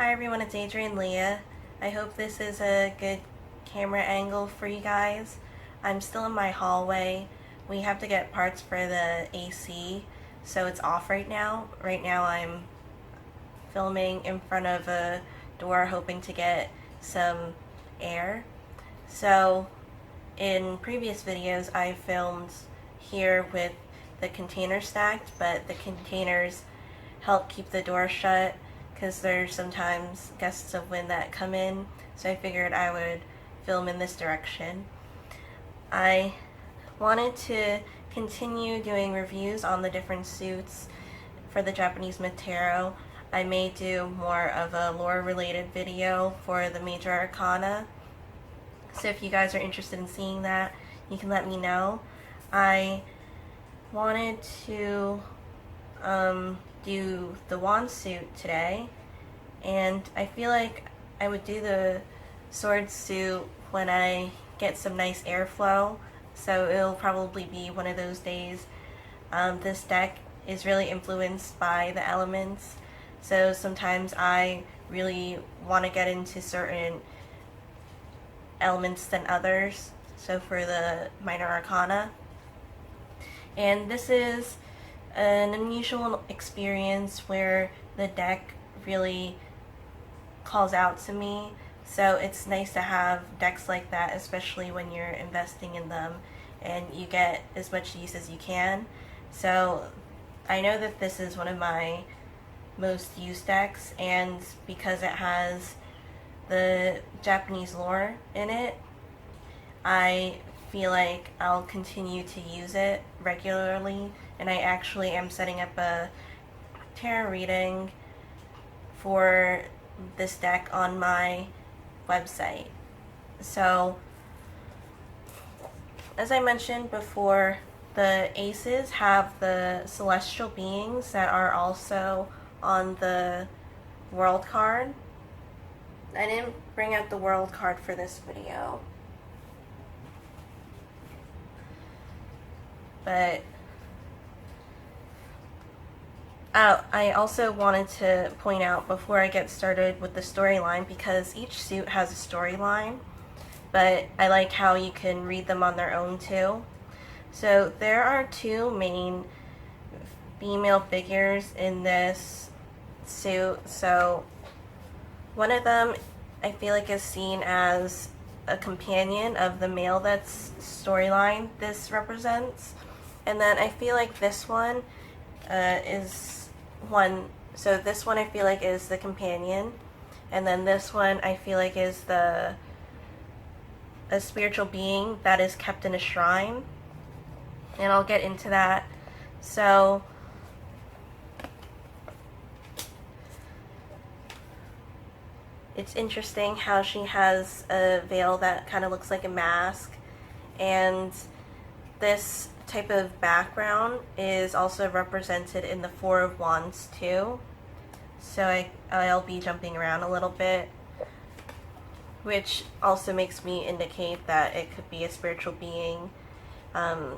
Hi everyone, it's Adrian Leah. I hope this is a good camera angle for you guys. I'm still in my hallway. We have to get parts for the AC, so it's off right now. Right now I'm filming in front of a door hoping to get some air. So in previous videos I filmed here with the container stacked, but the containers help keep the door shut because there's sometimes gusts of wind that come in, so I figured I would film in this direction. I wanted to continue doing reviews on the different suits for the Japanese Tarot. I may do more of a lore related video for the major arcana, so if you guys are interested in seeing that, you can let me know. I wanted to do the wand suit today, and I feel like I would do the sword suit when I get some nice airflow, so it'll probably be one of those days. This deck is really influenced by the elements, so sometimes I really want to get into certain elements than others, so for the minor arcana. And this is an unusual experience where the deck really calls out to me, so it's nice to have decks like that, especially when you're investing in them and you get as much use as you can. So I know that this is one of my most used decks, and because it has the Japanese lore in it, I feel like I'll continue to use it regularly, and I actually am setting up a tarot reading for this deck on my website. So, as I mentioned before, the aces have the celestial beings that are also on the world card. I didn't bring out the world card for this video, but I also wanted to point out before I get started with the storyline, because each suit has a storyline, but I like how you can read them on their own too. So there are two main female figures in this suit. So one of them I feel like is seen as a companion of the male that's storyline this represents, and then I feel like this one is one, so this one I feel like is the companion, and then this one I feel like is a spiritual being that is kept in a shrine, and I'll get into that. So it's interesting how she has a veil that kind of looks like a mask, and this type of background is also represented in the Four of Wands too. So I'll be jumping around a little bit, which also makes me indicate that it could be a spiritual being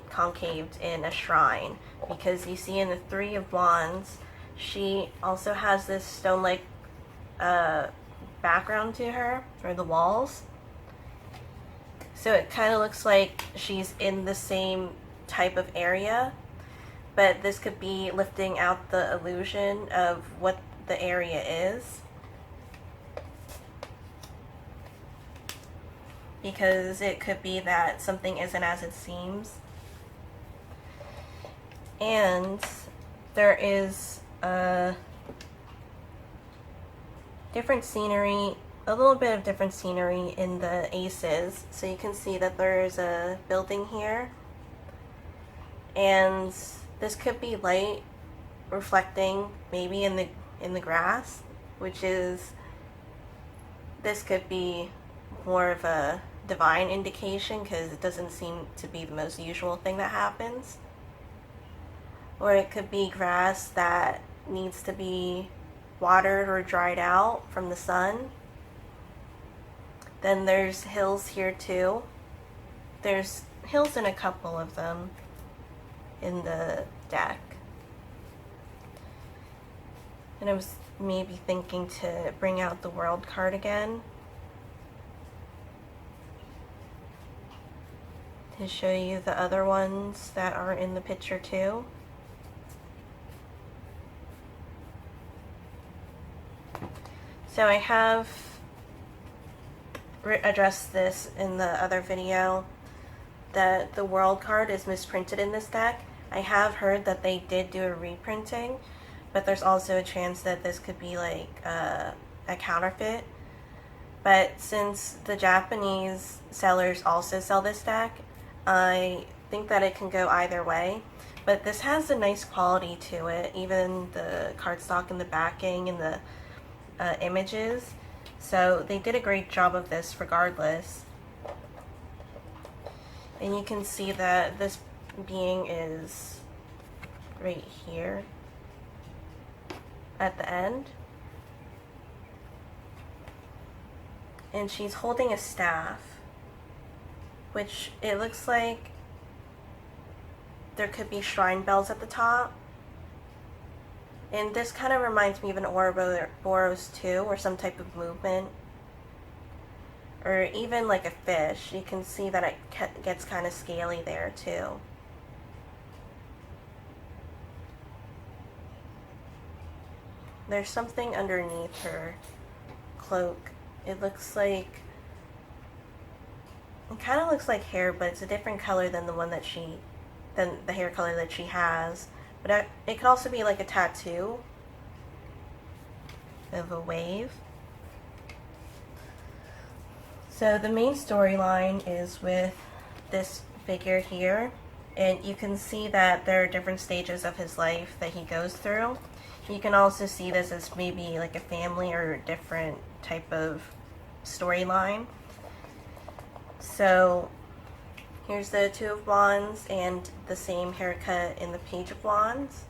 concaved in a shrine, because you see in the Three of Wands she also has this stone-like background to her, or the walls, so it kind of looks like she's in the same type of area, but this could be lifting out the illusion of what the area is, because it could be that something isn't as it seems. And there is different scenery, a little bit of different scenery in the aces. So you can see that there's a building here, and this could be light reflecting maybe in the grass, which is, this could be more of a divine indication because it doesn't seem to be the most usual thing that happens. Or it could be grass that needs to be watered or dried out from the sun. Then there's hills here too. There's hills in a couple of them in the deck. And I was maybe thinking to bring out the World card again to show you the other ones that are in the picture too. So I have addressed this in the other video, that the World card is misprinted in this deck. I have heard that they did do a reprinting, but there's also a chance that this could be like a counterfeit. But since the Japanese sellers also sell this deck, I think that it can go either way. But this has a nice quality to it, even the cardstock and the backing and the images. So they did a great job of this regardless. And you can see that this being is right here at the end. And she's holding a staff, which it looks like there could be shrine bells at the top. And this kind of reminds me of an Ouroboros too, or some type of movement. Or even like a fish. You can see that it gets kind of scaly there too. There's something underneath her cloak. It looks like, it kind of looks like hair, but it's a different color than the one that than the hair color that she has. But it could also be like a tattoo of a wave. So the main storyline is with this figure here, and you can see that there are different stages of his life that he goes through. You can also see this as maybe like a family or a different type of storyline. So here's the Two of Wands and the same haircut in the Page of Wands.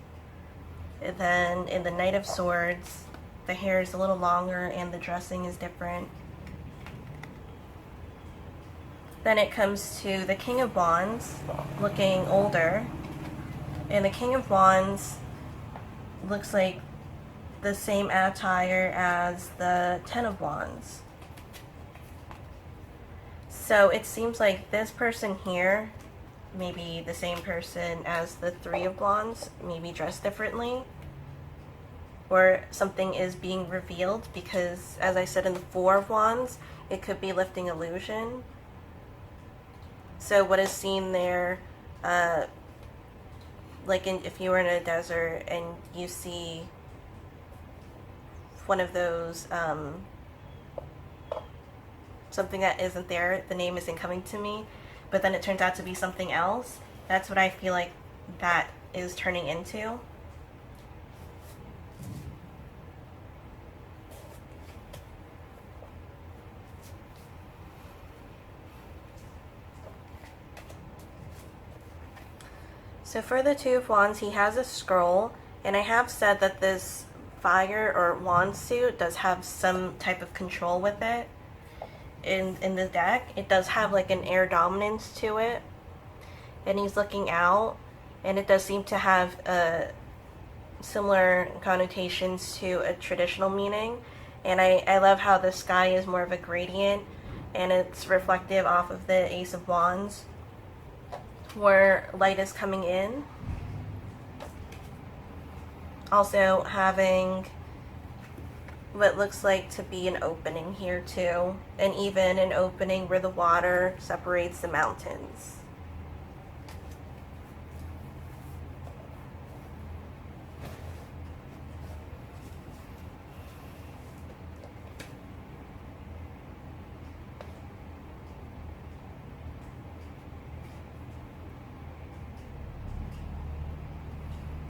And then in the Knight of Swords, the hair is a little longer and the dressing is different. Then it comes to the King of Wands, looking older. And the King of Wands looks like the same attire as the Ten of Wands. So it seems like this person here may be the same person as the Three of Wands, maybe dressed differently. Or something is being revealed because, as I said in the Four of Wands, it could be lifting illusion. So what is seen there, like if you were in a desert and you see one of those, something that isn't there, the name isn't coming to me, but then it turns out to be something else. That's what I feel like that is turning into. So for the Two of Wands, he has a scroll, and I have said that this fire or wand suit does have some type of control with it. In the deck, it does have like an air dominance to it, and he's looking out, and it does seem to have similar connotations to a traditional meaning. And I love how the sky is more of a gradient, and it's reflective off of the Ace of Wands, where light is coming in. Also having what looks like to be an opening here too, and even an opening where the water separates the mountains.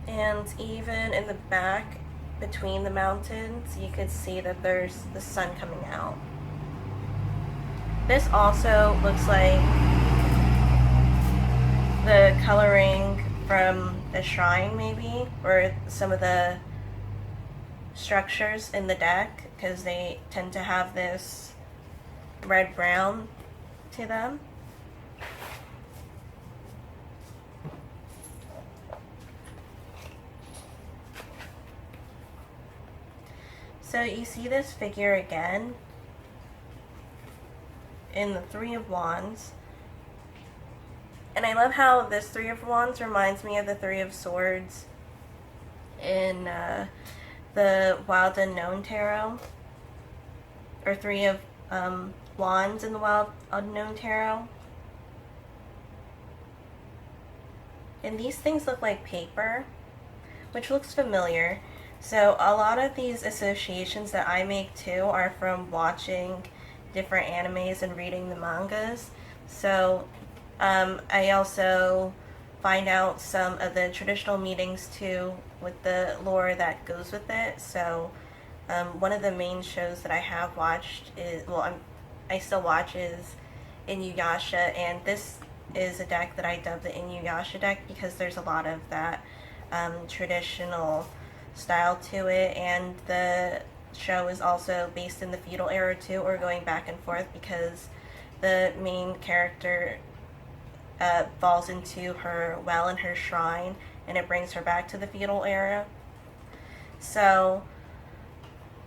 And even in the back, between the mountains, you could see that there's the sun coming out. This also looks like the coloring from a shrine maybe, or some of the structures in the deck, because they tend to have this red-brown to them. So you see this figure again in the Three of Wands. And I love how this Three of Wands reminds me of the Three of Swords in the Wild Unknown Tarot. Or Three of Wands in the Wild Unknown Tarot. And these things look like paper, which looks familiar. So a lot of these associations that I make too are from watching different animes and reading the mangas. So I also find out some of the traditional meanings too with the lore that goes with it. So one of the main shows that I have watched is, well, I still watch, is Inuyasha, and this is a deck that I dub the Inuyasha deck because there's a lot of that traditional style to it, and the show is also based in the feudal era too, or going back and forth because the main character falls into her well in her shrine, and it brings her back to the feudal era. So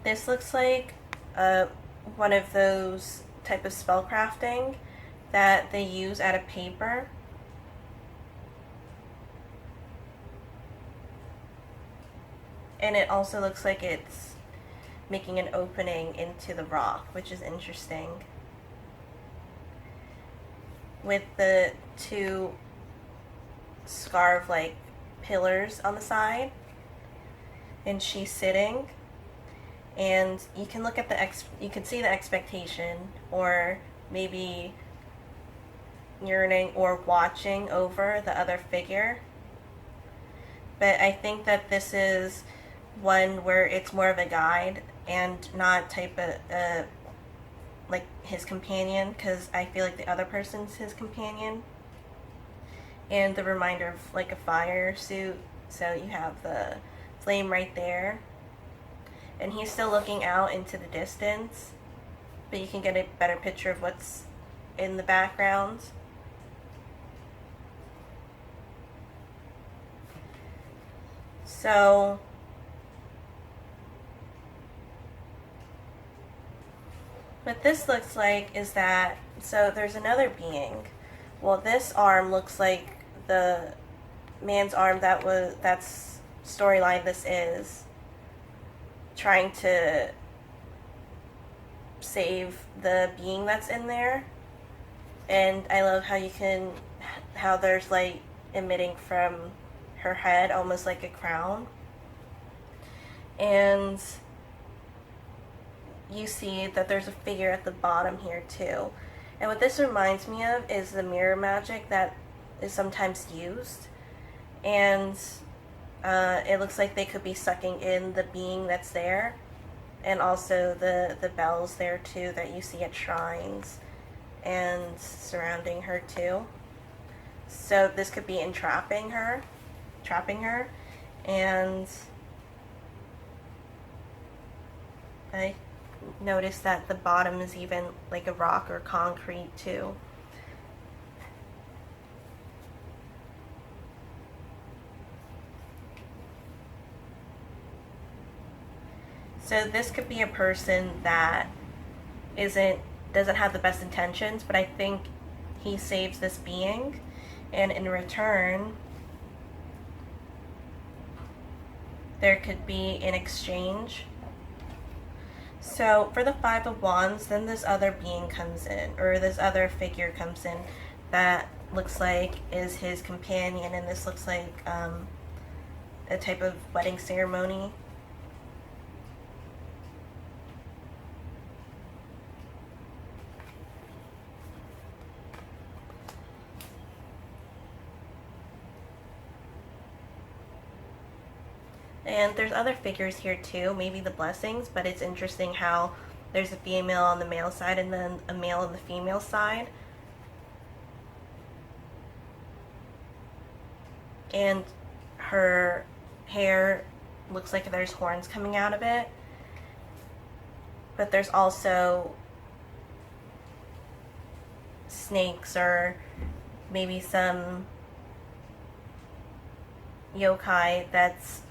this looks like one of those type of spellcrafting that they use out of paper. And it also looks like it's making an opening into the rock, which is interesting. With the two scarf-like pillars on the side. And she's sitting. And you can look at you can see the expectation, or maybe yearning or watching over the other figure. But I think that this is one where it's more of a guide and not type of like his companion, because I feel like the other person's his companion. And the reminder of like a fire suit, so you have the flame right there, and he's still looking out into the distance, but you can get a better picture of what's in the background. So what this looks like is that, so there's another being. Well, this arm looks like the man's arm that's storyline this is, trying to save the being that's in there. And I love how there's light emitting from her head, almost like a crown. And you see that there's a figure at the bottom here too. And what this reminds me of is the mirror magic that is sometimes used. And it looks like they could be sucking in the being that's there. And also the bells there too that you see at shrines and surrounding her too. So this could be trapping her. And I noticed that the bottom is even like a rock or concrete too. So this could be a person that doesn't have the best intentions, but I think he saves this being, and in return there could be an exchange. So for the Five of Wands, then this other being comes in, or this other figure comes in that looks like is his companion, and this looks like a type of wedding ceremony. And there's other figures here too, maybe the blessings, but it's interesting how there's a female on the male side and then a male on the female side. And her hair looks like there's horns coming out of it. But there's also snakes or maybe some yokai that's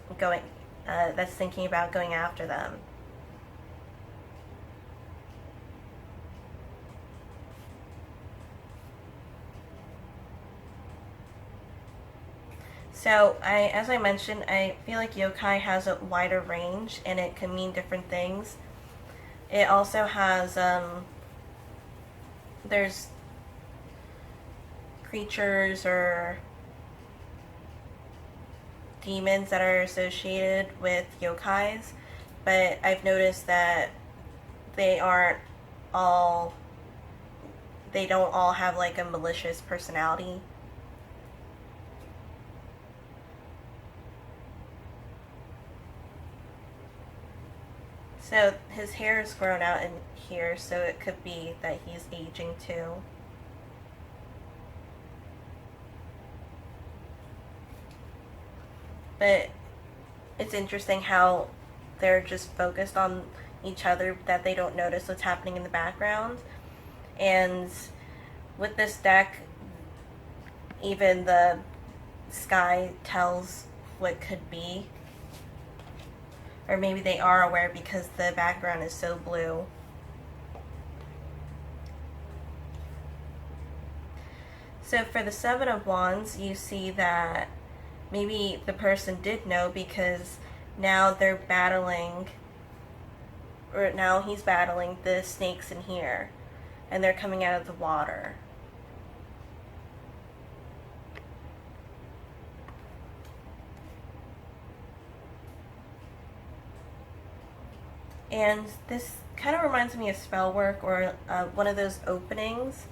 thinking about going after them. So, as I mentioned, I feel like yokai has a wider range and it can mean different things. It also has, there's creatures or demons that are associated with yokais, but I've noticed that they aren't all, they don't all have like a malicious personality. So his hair is grown out in here, so it could be that he's aging too. But it's interesting how they're just focused on each other, that they don't notice what's happening in the background. And with this deck, even the sky tells what could be. Or maybe they are aware because the background is so blue. So for the Seven of Wands, you see that maybe the person did know because now they're battling, or now he's battling the snakes in here, and they're coming out of the water. And this kind of reminds me of spell work or one of those openings.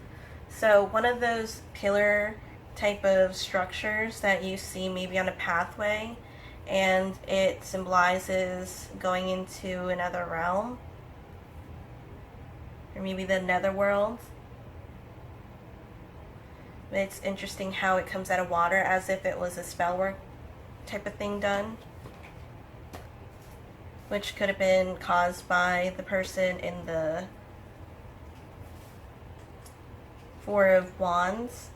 So one of those pillar type of structures that you see maybe on a pathway, and it symbolizes going into another realm, or maybe the netherworld. But it's interesting how it comes out of water as if it was a spell work type of thing done, which could have been caused by the person in the Four of Wands.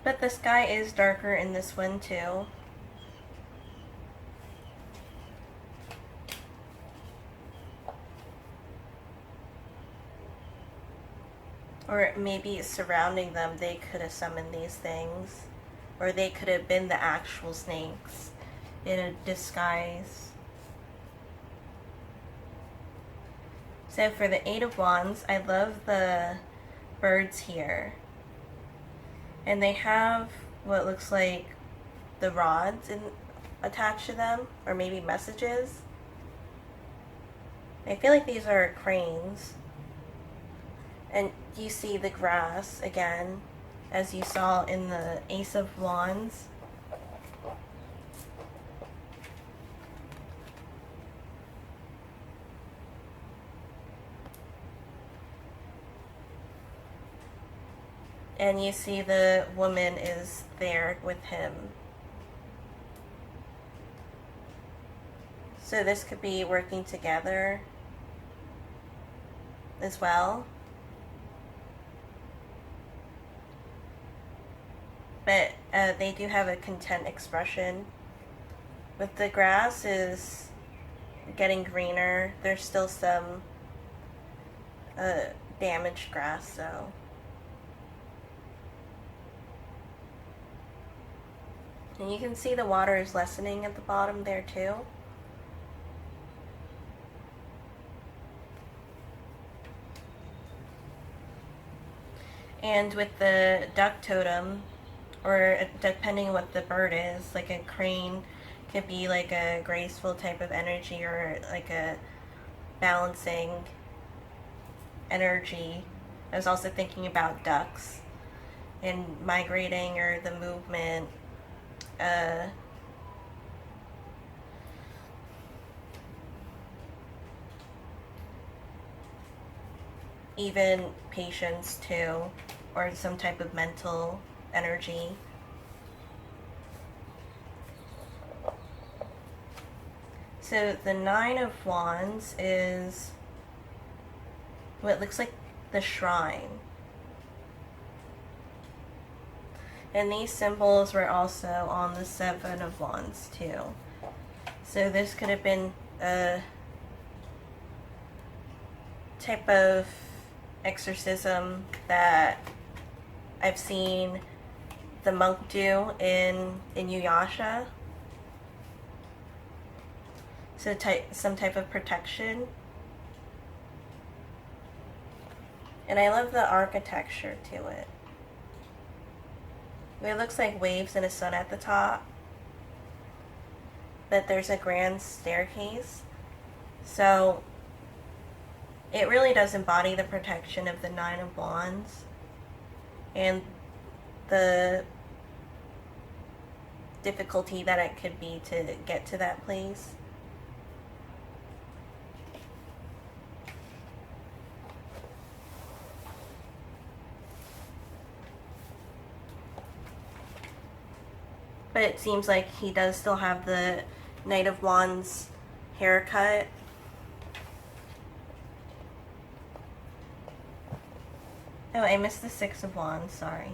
But the sky is darker in this one too. Or maybe surrounding them, they could have summoned these things. Or they could have been the actual snakes in a disguise. So for the Eight of Wands, I love the birds here. And they have what looks like the rods attached to them, or maybe messages. I feel like these are cranes. And you see the grass again, as you saw in the Ace of Wands. And you see the woman is there with him. So this could be working together as well. But they do have a content expression. With the grass is getting greener. There's still some damaged grass though. And you can see the water is lessening at the bottom there too. And with the duck totem, or depending what the bird is, like a crane could be like a graceful type of energy, or like a balancing energy. I was also thinking about ducks and migrating, or the movement. Even patience too, or some type of mental energy. So the Nine of Wands is what looks like the shrine. And these symbols were also on the Seven of Wands too. So this could have been a type of exorcism that I've seen the monk do in Inuyasha. So some type of protection. And I love the architecture to it. It looks like waves and a sun at the top. But there's a grand staircase. So it really does embody the protection of the Nine of Wands and the difficulty that it could be to get to that place. But it seems like he does still have the Knight of Wands haircut. Oh, I missed the Six of Wands, sorry.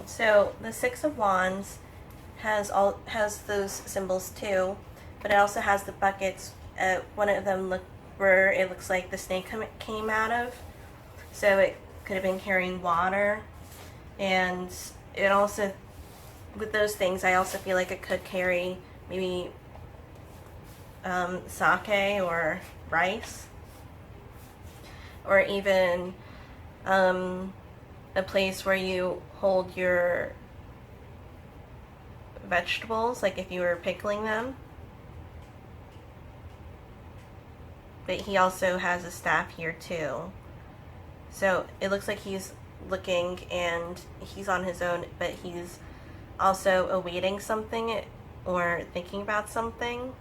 So the Six of Wands has those symbols too, but it also has the buckets. One of them where it looks like the snake came out of. So it could have been carrying water, and it also, with those things, I also feel like it could carry maybe sake or rice, or even a place where you hold your vegetables, like if you were pickling them. But he also has a staff here too. So it looks like he's looking and he's on his own, but he's also awaiting something or thinking about something.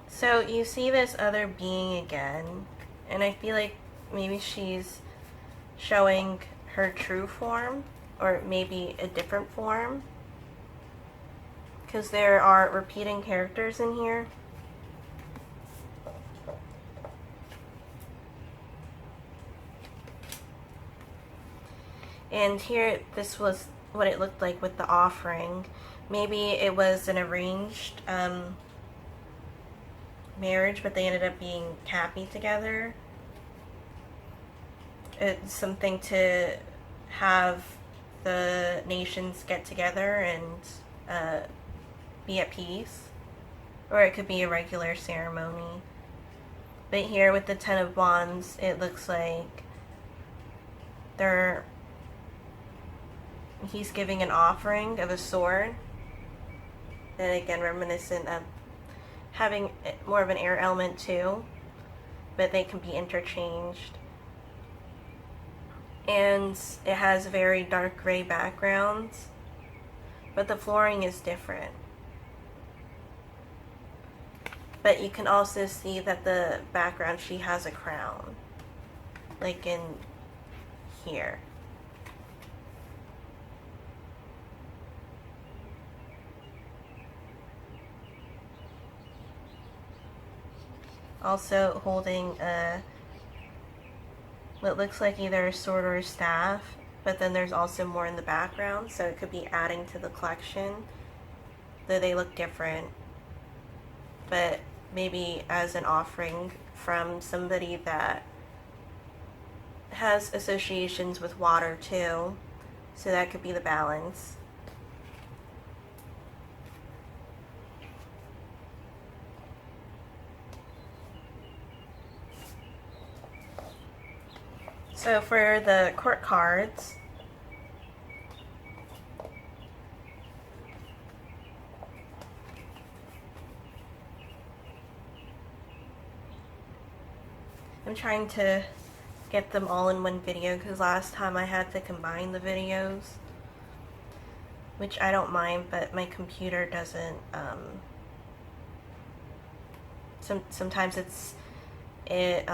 So you see this other being again, and I feel like maybe she's showing her true form, or maybe a different form, because there are repeating characters in here. And here, this was what it looked like with the offering. Maybe it was an arranged marriage, but they ended up being happy together. It's something to have the nations get together and be at peace. Or it could be a regular ceremony. But here with the Ten of Wands, it looks like he's giving an offering of a sword. And again, reminiscent of having more of an air element too, but they can be interchanged. And it has very dark gray backgrounds, but the flooring is different. But you can also see that the background, she has a crown, like in here. Also holding what looks like either a sword or a staff, but then there's also more in the background, so it could be adding to the collection, though they look different. But maybe as an offering from somebody that has associations with water too, so that could be the balance. So for the court cards, I'm trying to get them all in one video because last time I had to combine the videos, which I don't mind, but my computer doesn't sometimes it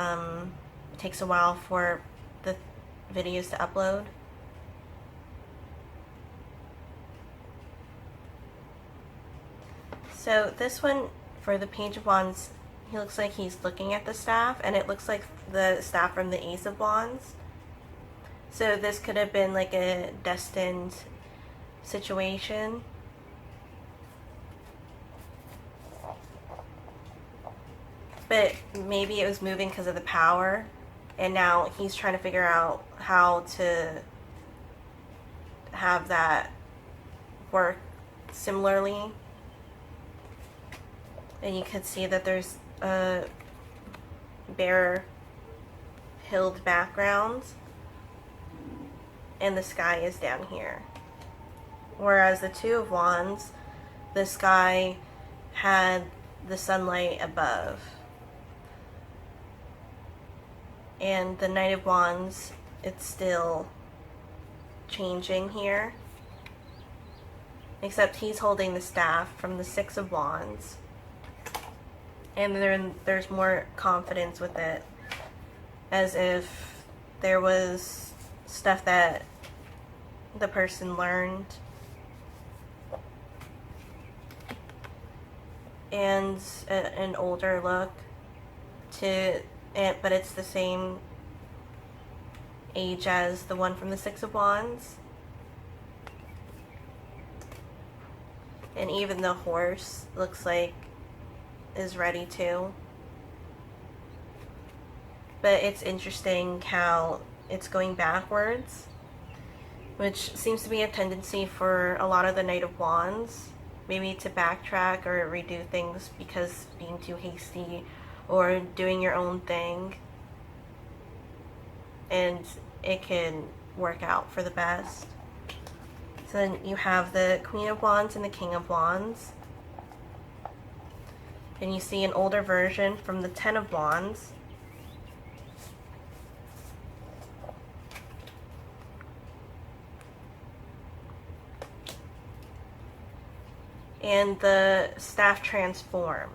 takes a while for the videos to upload. So this one, for the Page of Wands, he looks like he's looking at the staff, and it looks like the staff from the Ace of Wands. So this could have been like a destined situation. But maybe it was moving because of the power, and now he's trying to figure out how to have that work similarly. And you could see that there's a bare hilled background, and the sky is down here. Whereas the Two of Wands, the sky had the sunlight above. And the Knight of Wands, it's still changing here. Except he's holding the staff from the Six of Wands. And there's more confidence with it. As if there was stuff that the person learned. And an older look to it, but it's the same age as the one from the Six of Wands. And even the horse looks like is ready to. But it's interesting how it's going backwards, which seems to be a tendency for a lot of the Knight of Wands, maybe to backtrack or redo things because being too hasty or doing your own thing, and it can work out for the best. So then you have the Queen of Wands and the King of Wands, and you see an older version from the Ten of Wands. And the staff transformed.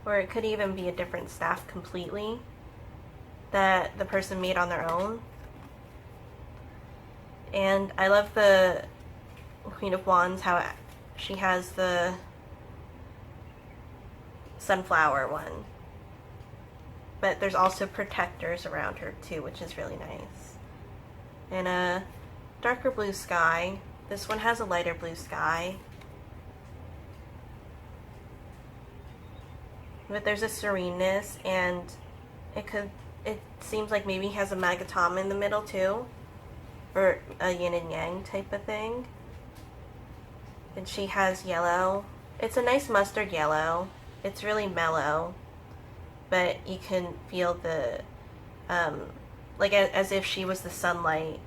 Or it could even be a different staff completely that the person made on their own. And I love the Queen of Wands, how she has the sunflower one. But there's also protectors around her too, which is really nice. And a darker blue sky. This one has a lighter blue sky. But there's a sereneness, and it seems like maybe he has a magatama in the middle too, or a yin and yang type of thing. And she has yellow. It's a nice mustard yellow. It's really mellow, but you can feel the like as if she was the sunlight.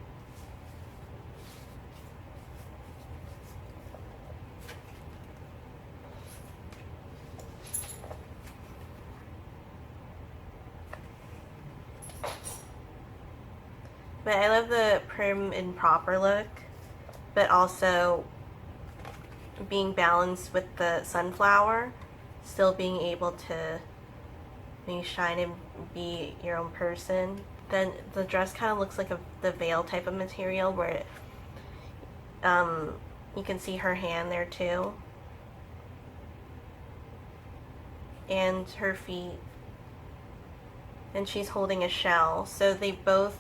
But I love the prim and proper look, but also being balanced with the sunflower, still being able to maybe shine and be your own person. Then the dress kind of looks like the veil type of material where you can see her hand there too. And her feet. And she's holding a shell. So they both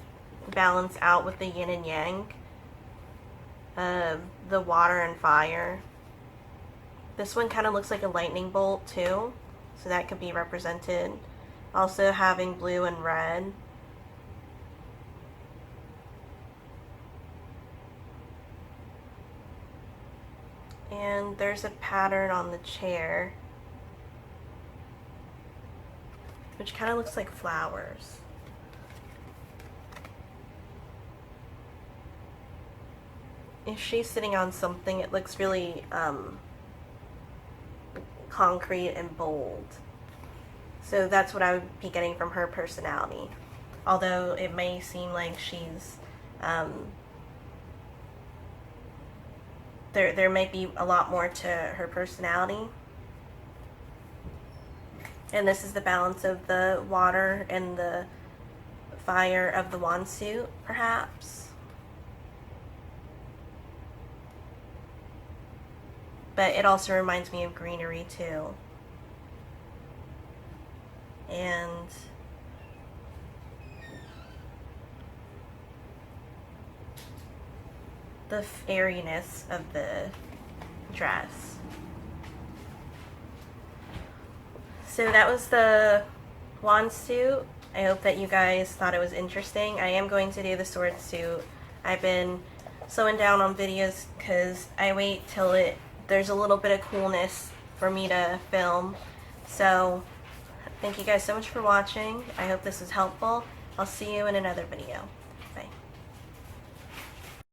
balance out with the yin and yang, the water and fire. This one kind of looks like a lightning bolt too, so that could be represented. Also having blue and red. And there's a pattern on the chair, which kind of looks like flowers. If she's sitting on something, it looks really concrete and bold. So that's what I would be getting from her personality. Although it may seem like she's there might be a lot more to her personality. And this is the balance of the water and the fire of the wand suit, perhaps. But it also reminds me of greenery too. And the fairiness of the dress. So that was the wand suit. I hope that you guys thought it was interesting. I am going to do the sword suit. I've been slowing down on videos because I wait till there's a little bit of coolness for me to film. So thank you guys so much for watching. I hope this was helpful. I'll see you in another video.